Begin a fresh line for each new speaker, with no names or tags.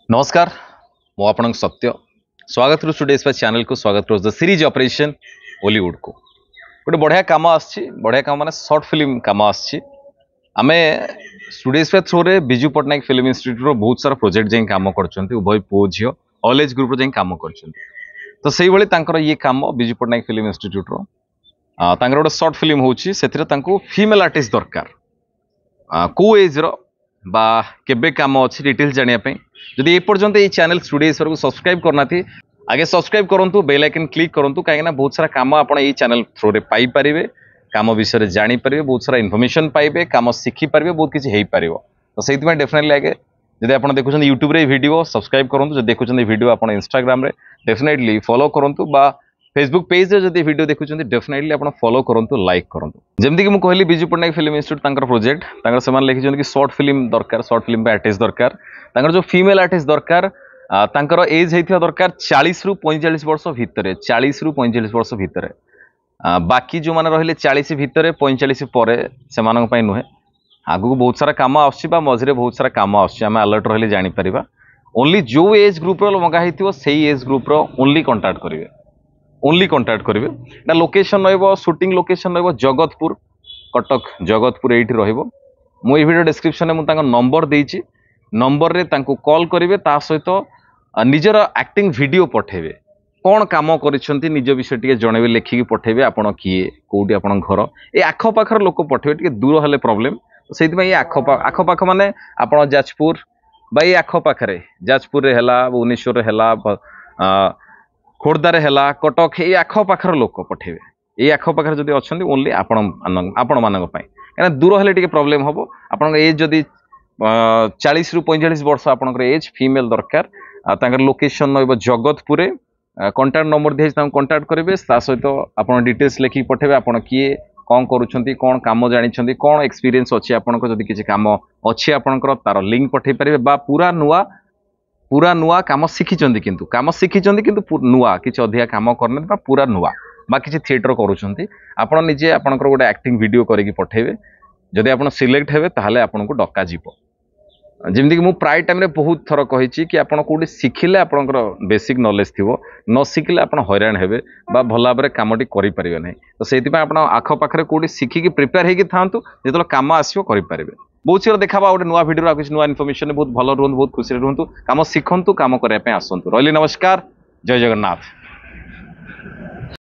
नमस्कार मो आपन सत्य स्वागत करूँ टुडेज चैनल को स्वागत करूँ द सीरीज ऑपरेशन बॉलीवुड को गोटे बढ़िया कम बढ़िया कम माने शॉर्ट फिल्म कम आमे टुडेज थ्रू रे बिजू पट्टनायक फिल्म इंस्टीट्यूट रो बहुत सारा प्रोजेक्ट जाई काम करछन्ती उभय पुओ झियो ऑल एज ग्रुप रो जाई काम करछन्ती तो सेही भली तांकर ये काम बिजू पट्टनायक फिल्म इंस्टीट्यूट रो तांकर गोटे शॉर्ट फिल्म होची सेथिरे तांको फीमेल आर्टिस्ट दरकार को एज रो बा केबे काम अच्छी डिटेल्स जानिया पे जदि ए पर्यंत ये चैनल स्टूडियोस को सब्सक्राइब करना थी आगे सब्सक्राइब करंतु बेल आइकन क्लिक करंतु काहेना बहुत सारा काम आपण ये चैनल थ्रू रे पाई परिबे काम विषय रे जानि परिबे बहुत सारा इन्फॉर्मेशन पाइबे काम सीखी परिबे बहुत किछि हेई परिबो तो सेति में डेफिनेटली आगे जदि आपण देखुछन YouTube रे वीडियो सब्सक्राइब करंतु जदि देखुछन वीडियो आपण Instagram रे डेफिनेटली फॉलो करंतु बा फेसबुक पेज रे जदि वीडियो देखुछन डेफिनेटली आपण फॉलो करंतु लाइक करंतु जेमति कि मु कहली बिजू पट्टनायक फिल्म इंस्टीट्यूट तांकर प्रोजेक्ट तांकर समान लिखिछन कि शॉर्ट फिल्म दरकार शॉर्ट फिल्म पे आर्टिस्ट दरकार तांकर जो फीमेल आर्टिस्ट दरकार तांकर एज हेतिया दरकार 40 रु 45 वर्ष भितरे 40 रु 45 वर्ष भितरे बाकी जो माने रहिले 40 भितरे 45 परे सेमानक पई नुहे आगु बहुत सारा काम आछि बा मझरे बहुत सारा काम आछि हम अलर्ट रहले जानि परिबा ओनली जो एज ग्रुप रो मंगा हेतियो सेही एज ग्रुप रो ओनली कांटेक्ट करिवे ना लोकेशन रहइबो शूटिंग लोकेशन रहइबो जगतपुर कटक जगतपुर एठी रहइबो मु ए वीडियो डिस्क्रिप्शन में मु तांको नंबर देइछि नंबर रे तांको कॉल करिवे ता सहित निजर एक्टिंग वीडियो पठेबे कौन काम करिसंती निज विषय टिके जणेबे लेखिकी पठेबे आपण किए कोउटी आपण घर ए आखो पाखर लोक पठेबे टिके दूर हले प्रॉब्लम तो सेति में आखो पाख माने आपण जाजपुर बा ए आखो पाखरे जाजपुर रे हला भुवनेश्वर रे हला खोर्धारे हला कटक ए आखो पाखर लोक पठेबे ए आखो पाखर जदि अछंती ओनली आपण मानक पई काना दूर हले टिके प्रॉब्लम हबो आपण एज जदि 40 रु 45 वर्ष आपण एज फीमेल दरकार तांकर लोकेशन रहइबो जगतपुर कांटेक्ट नंबर दिए कांटेक्ट करेंगे सहित आप डिटेल्स लिखिकी पठेबे आपण किए कौन करुँच कौन काम जानी कौन एक्सपीरियंस अच्छी आपंकर जदि किसी काम अच्छी आपंकर तार लिंक पठे पारे बा पूरा नुआ काम शिखिंट किंतु नुआ किसी अधिका काम करना पूरा नुआ बा किसी थिएटर करुँच आपण निजे आपंकर गोटे एक्टिंग वीडियो करके पठेबे जदि आप सिलेक्ट हेबे ताहले आपन को डका जीवो जमीक मु प्राय टाइम रे बहुत थर कही कि आपड़ कौटी शिखिले आपंकर बेसिक नॉलेज थी न शिखिले आप हैरान हेबे बा भल भाव कमटी करें ना तो से आख पाखे कौटी शिखिकी प्रिपेयर होगी था जो कम आसो करेंगे बहुत शीघ्र देखा गोटे नुआ वीडियो किसी नुआ इनफर्मेशन बहुत भल रुहतु बहुत खुशी रुहतु कम शिखु कम करने आसतु रही नमस्कार जय जगन्नाथ।